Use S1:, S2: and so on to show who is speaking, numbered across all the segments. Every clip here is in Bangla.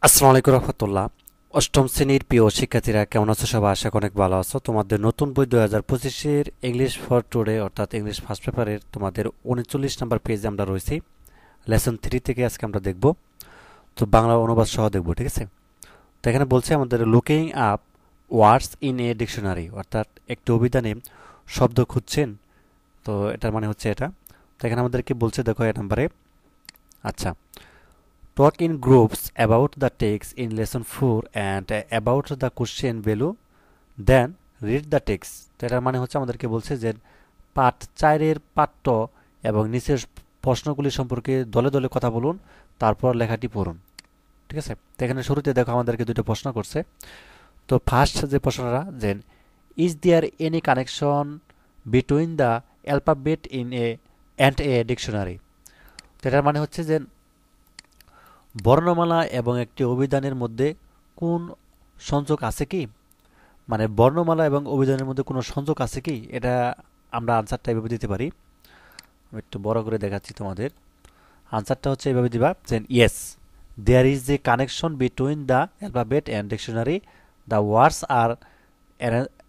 S1: আসসালামু আলাইকুম রহমতুল্লাহ। অষ্টম শ্রেণীর প্রিয় শিক্ষার্থীরা কেমন আছো? সবাই আশা করি অনেক ভালো আছো। তোমাদের নতুন বই 2025-এর ইংলিশ ফর টুডে অর্থাৎ ইংলিশ ফার্স্ট পেপারের তোমাদের 39 নাম্বার পেজে আমরা রয়েছি। লেসন 3 থেকে আজকে আমরা দেখব, তো বাংলা অনুবাদ সহ দেখব, ঠিক আছে? তো এখানে বলছে আমাদের looking up words in a dictionary, অর্থাৎ একটি অভিধানে শব্দ খুঁজছেন। তো এটার মানে হচ্ছে এটা। তো এখানে আমাদেরকে বলছে, দেখো এ নাম্বারে। আচ্ছা, talk in groups about the text in lesson 4 and about the question value, then read the text। তো এটার মানে হচ্ছে আমাদেরকে বলছে যে পাঠ 4-এর পাঠ্য এবং নিচের প্রশ্নগুলি সম্পর্কে দলে দলে কথা বলুন, তারপর লেখাটি পড়ুন, ঠিক আছে? তো এখানে শুরুতে দেখো আমাদেরকে দুটো প্রশ্ন করছে। তো ফার্স্ট যে প্রশ্নটা, যে is there any connection between the alphabet in a and a dictionary. তো এটার মানে হচ্ছে যে বর্ণমালা এবং একটি অভিধানের মধ্যে কোন সংযোগ আছে কি, মানে বর্ণমালা এবং অভিধানের মধ্যে কোনো সংযোগ আছে কি, এটা আমরা আনসারটা এভাবে দিতে পারি। আমি একটু বড় করে দেখাচ্ছি তোমাদের। আনসারটা হচ্ছে এভাবে দিবা যে yes, there is a connection between the alphabet and dictionary, the words are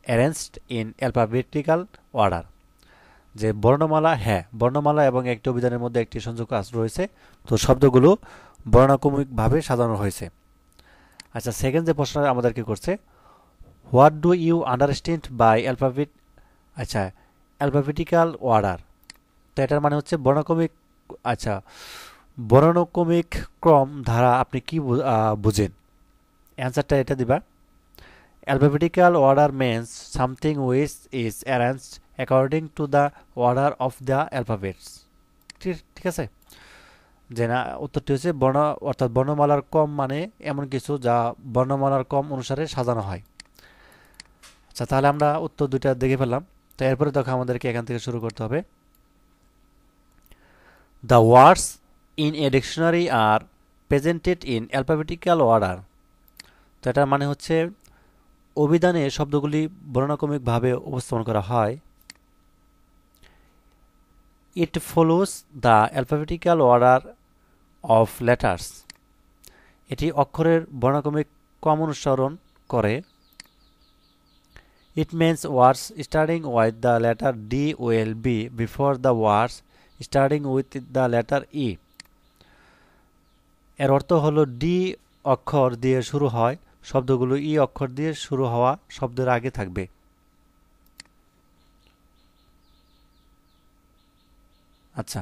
S1: arranged in alphabetical order. যে বর্ণমালা, হ্যাঁ, বর্ণমালা এবং একটি অভিধানের মধ্যে একটি সংযোগ রয়েছে, তো শব্দগুলো বর্ণাক্রমিকভাবে সাজানো হয়েছে। আচ্ছা, সেকেন্ড যে প্রশ্ন আমাদেরকে করছে, what do you understand by alphabet, আচ্ছা, অ্যালফাবেটিক্যাল অর্ডার। তো এটার মানে হচ্ছে বর্ণক্রমিক, আচ্ছা, বর্ণক্রমিক ক্রম ধারা আপনি কি বুঝেন। অ্যান্সারটা এটা দিবা, alphabetical order means something which is arranged according to the order of the alphabets. ঠিক ঠিক আছে, যে না, উত্তরটি হচ্ছে বর্ণ, অর্থাৎ বর্ণমালার ক্রম মানে এমন কিছু যা বর্ণমালার ক্রম অনুসারে সাজানো হয়। আচ্ছা, তাহলে আমরা উত্তর দুইটা দেখে ফেললাম। তো এরপরে দেখো আমাদেরকে এখান থেকে শুরু করতে হবে। The words in a dictionary R presented in alphabetical order. তো এটার মানে হচ্ছে অভিধানে শব্দগুলি বর্ণাক্রমিকভাবে উপস্থাপন করা হয়। It follows the alphabetical order of letters. এটি অক্ষরের বর্ণাক্রমিক ক্রম অনুসরণ করে। It means words starting with the letter D will be before the words starting with the letter E। এর অর্থ হলো ডি অক্ষর দিয়ে শুরু হয় শব্দগুলো ই অক্ষর দিয়ে শুরু হওয়া শব্দের আগে থাকবে। আচ্ছা,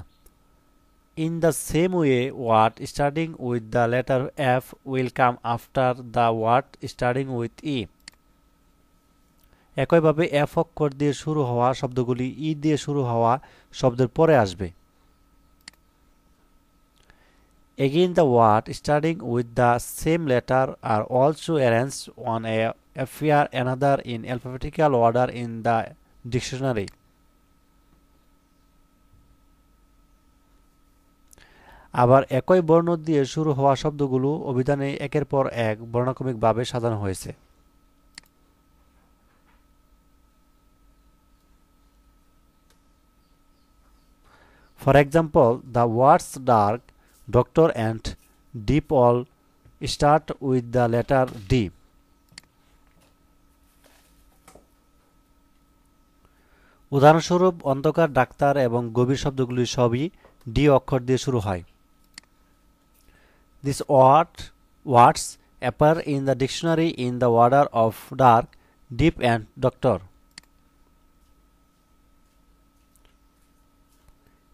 S1: in the same way word starting with the letter F will come after the word starting with E। একইভাবে এফ অক্ষর দিয়ে শুরু হওয়া শব্দগুলি ই দিয়ে শুরু হওয়া শব্দের পরে আসবে। Again, the words starting with the same letter are also arranged on a appear another in alphabetical order in the dictionary। আবার একই বর্ণ দিয়ে শুরু হওয়া শব্দগুলো অভিধানে একের পর এক বর্ণাক্রমিকভাবে সাজানো হয়েছে। For example, the words dark, doctor and deep all start with the letter D। উদাহরণস্বরূপ অন্ধকার, ডাক্তার এবং গভীর শব্দগুলি সবই ডি অক্ষর দিয়ে শুরু হয়। These words appear in the dictionary in the order of dark, deep and doctor।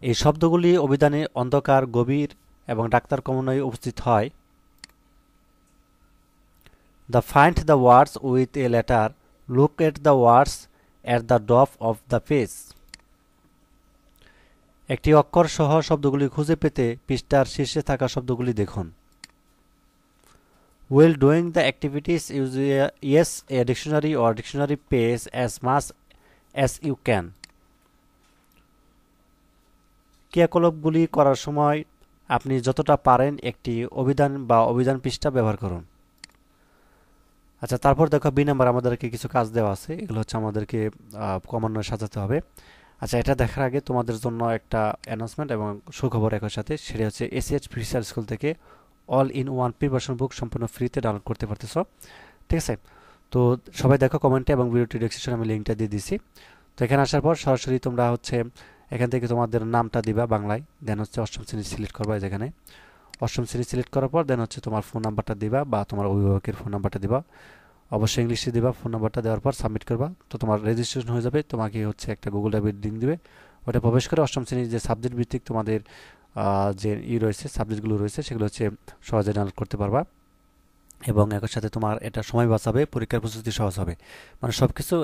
S1: এই শব্দগুলি অভিধানে অন্ধকার, গভীর এবং ডাক্তার ক্রমান্বয়ে উপস্থিত হয়। The find the words with a letter, look at the words at the top of the page। একটি অক্ষর সহ শব্দগুলি খুঁজে পেতে পৃষ্ঠার শীর্ষে থাকা শব্দগুলি দেখুন। While doing the activities use a dictionary or dictionary page as much as you can। ক্রিয়াকলাপগুলি করার সময় আপনি যতটা পারেন একটি অভিধান বা অভিধান পৃষ্ঠা ব্যবহার করুন। আচ্ছা, তারপর দেখো বি নাম্বার আমাদেরকে কিছু কাজ দেওয়া আছে, এগুলো হচ্ছে আমাদেরকে ক্রমান্বয়ে সাজাতে হবে। আচ্ছা, এটা দেখার আগে তোমাদের জন্য একটা অ্যানাউন্সমেন্ট এবং সুখবর একই সাথে, সেটা হচ্ছে এসিএইচ ফিশার স্কুল থেকে অল ইন ওয়ান প্রিপারেশন বুক সম্পূর্ণ ফ্রিতে ডাউনলোড করতে পারতেছো। ঠিক আছে, তো সবাই দেখো কমেন্টে এবং ভিডিওটি ডেসক্রিপশনে আমি লিঙ্কটা দিয়ে দিছি। তো এখানে আসার পর সরাসরি তোমরা হচ্ছে এখান থেকে তোমাদের নামটা দিবা বাংলায়, দেন হচ্ছে অষ্টম শ্রেণী সিলেক্ট করবা। যেখানে অষ্টম শ্রেণী সিলেক্ট করার পর দেন হচ্ছে তোমার ফোন নাম্বারটা দিবা বা তোমার অভিভাবকের ফোন নাম্বারটা দিবা, অবশ্যই ইংলিশে দিবা। ফোন নাম্বারটা দেওয়ার পর সাবমিট করবা, তো তোমার রেজিস্ট্রেশন হয়ে যাবে। তোমাকে হচ্ছে একটা গুগল ড্রাইভের লিঙ্ক দিবে, ওটা প্রবেশ করে অষ্টম শ্রেণীর যে সাবজেক্ট ভিত্তিক তোমাদের যে রয়েছে, সাবজেক্টগুলো রয়েছে, সেগুলো হচ্ছে সহজে ডাউনলোড করতে পারবা। এবং একই সাথে তোমার এটা সময় বাঁচাবে, পরীক্ষার প্রস্তুতি সহজ হবে, মানে সব কিছু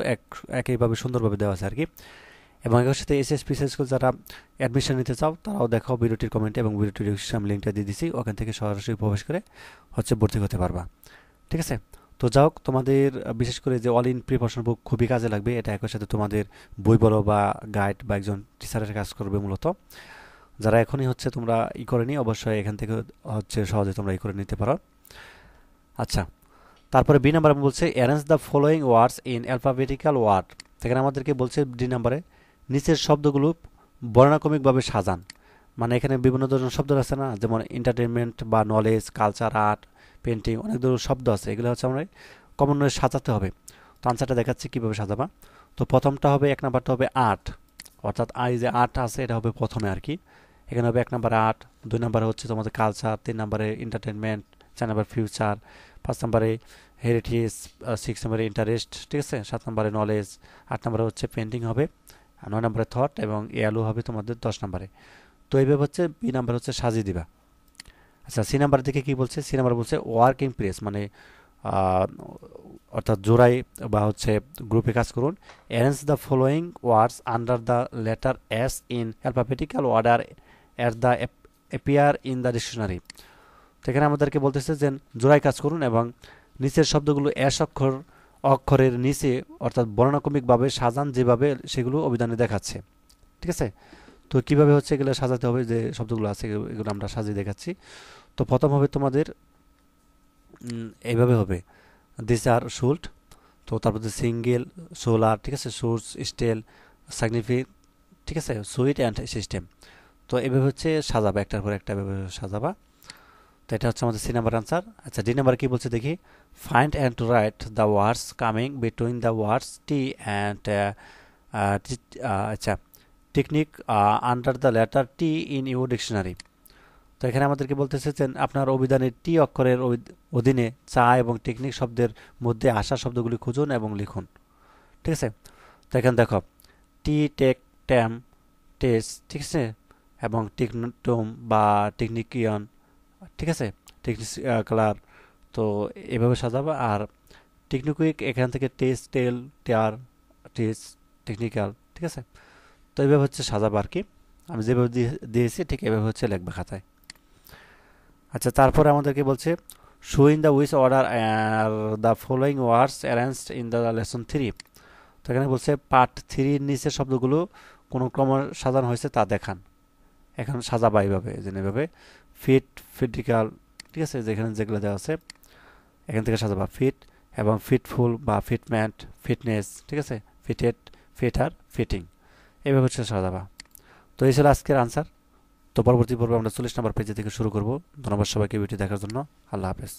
S1: একইভাবে সুন্দরভাবে দেওয়া আছে আর কি। এবং একই সাথে এসএসপি স্কুল যারা অ্যাডমিশন নিতে চাও তারাও দেখো ভিডিওটির কমেন্টে এবং ভিডিওটির ডিসক্রিপশন লিঙ্কটা দিয়ে দিছি, ওখান থেকে সরাসরি প্রবেশ করে হচ্ছে ভর্তি হতে পারবা। ঠিক আছে, তো যাও তোমাদের বিশেষ করে যে অল ইন প্রিপারেশন বুক খুবই কাজে লাগবে। এটা একই সাথে তোমাদের বই বলো বা গাইড বা একজন টিচারের কাজ করবে মূলত। যারা এখনই হচ্ছে তোমরা করেনি, অবশ্যই এখান থেকে হচ্ছে সহজে তোমরা করে নিতে পারো। আচ্ছা, তারপরে বি নাম্বার বলছে arrange the following words in alphabetical word. সেখানে আমাদেরকে বলছে ডি নাম্বারে নিচের শব্দগুলো বর্ণাক্রমিকভাবে সাজান। মানে এখানে বিভিন্ন ধরনের শব্দ আছে না, যেমন এন্টারটেনমেন্ট বা নলেজ, কালচার, আর্ট, পেন্টিং, অনেক ধরনের শব্দ আছে, এগুলো হচ্ছে আমরা কমনভাবে সাজাতে হবে। তো আনসারটা দেখাচ্ছি কীভাবে সাজাবা। তো প্রথমটা হবে, এক নাম্বারটা হবে আর্ট, অর্থাৎ আই যে আর্ট আছে এটা হবে প্রথমে আর কি। এখানে হবে এক নাম্বার আর্ট, দুই নাম্বারে হচ্ছে তোমাদের কালচার, তিন নাম্বারে এন্টারটেনমেন্ট, চার নাম্বার ফিউচার, পাঁচ নাম্বারে হেরিটেজ, সিক্স নাম্বারে ইন্টারেস্ট, ঠিক আছে, সাত নাম্বারে নলেজ, আট নাম্বারে হচ্ছে পেন্টিং হবে, আর নয় নাম্বারে থট এবং এয়ালু হবে তোমাদের 10 নাম্বারে। তো এইভাবে হচ্ছে বি নাম্বার হচ্ছে সাজিয়ে দিবা। আচ্ছা, সি নাম্বার দিকে কি বলছে, সি নাম্বার বলছে ওয়ার্ক ইন প্রেস, মানে অর্থাৎ জোড়াই বা হচ্ছে গ্রুপে কাজ করুন। Arrange the following words under the letter S in alphabetical order at the appear in the dictionary. তো এখানে আমাদেরকে বলতেছে যে জোড়ায় কাজ করুন এবং নিচের শব্দগুলো এস অক্ষরের নিচে অর্থাৎ বর্ণাক্রমিকভাবে সাজান, যেভাবে সেগুলো অভিধানে দেখাচ্ছে। ঠিক আছে, তো কিভাবে হচ্ছে এগুলো সাজাতে হবে, যে শব্দগুলো আছে এগুলো আমরা সাজিয়ে দেখাচ্ছি। তো প্রথম হবে তোমাদের এইভাবে হবে, দিস আর শুল্ট, তো তারপর সিঙ্গেল, সোলার, ঠিক আছে, সোর্স, স্টেল, সাইগনিফিক, ঠিক আছে, সুইট অ্যান্ড সিস্টেম। তো এভাবে হচ্ছে সাজাবা, একটার পর একটা এভাবে সাজাবা। তো এটা হচ্ছে আমাদের সি নাম্বার আনসার। আচ্ছা, ডি নাম্বার কি বলছে দেখি, find and to write the words coming between the words T and আচ্ছা technique under the letter T in your dictionary. তো এখানে আমাদেরকে বলতেছে যে আপনার অভিধানের টি অক্ষরের অধীনে চা এবং টেকনিক শব্দের মধ্যে আসা শব্দগুলি খুঁজুন এবং লিখুন। ঠিক আছে, তো এখানে দেখো টি, টেক, ট্যাম, টেস, ঠিক আছে, এবং টেকনোটম বা টেকনিকিয়ন, ঠিক আছে, টেকনিক কালার। তো এভাবে সাজাবো। আর টেকনিকুইক এখান থেকে টেস, টেল, টেয়ার, টেস, টেকনিক্যাল, ঠিক আছে। তো এইভাবে হচ্ছে সাজাবো আর কি, আমি যেভাবে দিয়েছি ঠিক এভাবে হচ্ছে লিখবে খাতায়। আচ্ছা, তারপরে আমাদেরকে বলছে show in the which order the following words arranged in the lesson 3। তো এখানে বলছে পার্ট 3-র নিচের শব্দগুলো কোন ক্রমে সাজানো হয়েছে তা দেখান। এখন সাজাবা এইভাবে, যেভাবে ফিট, ফিটিক্যাল, ঠিক আছে, যেখানে যেগুলো দেওয়া আছে এখান থেকে সাজাবা ফিট এবং ফিটফুল বা ফিটমেন্ট, ফিটনেস, ঠিক আছে, ফিটেড, ফিটার, ফিটিং, এইভাবে হচ্ছে সাজাবা। তো এই ছিল আজকের আনসার। তো পরবর্তী পর্বে আমরা 40 নম্বর পেজে থেকে শুরু করব। ধন্যবাদ সবাইকে ভিডিও দেখার জন্য। আল্লাহ হাফেজ।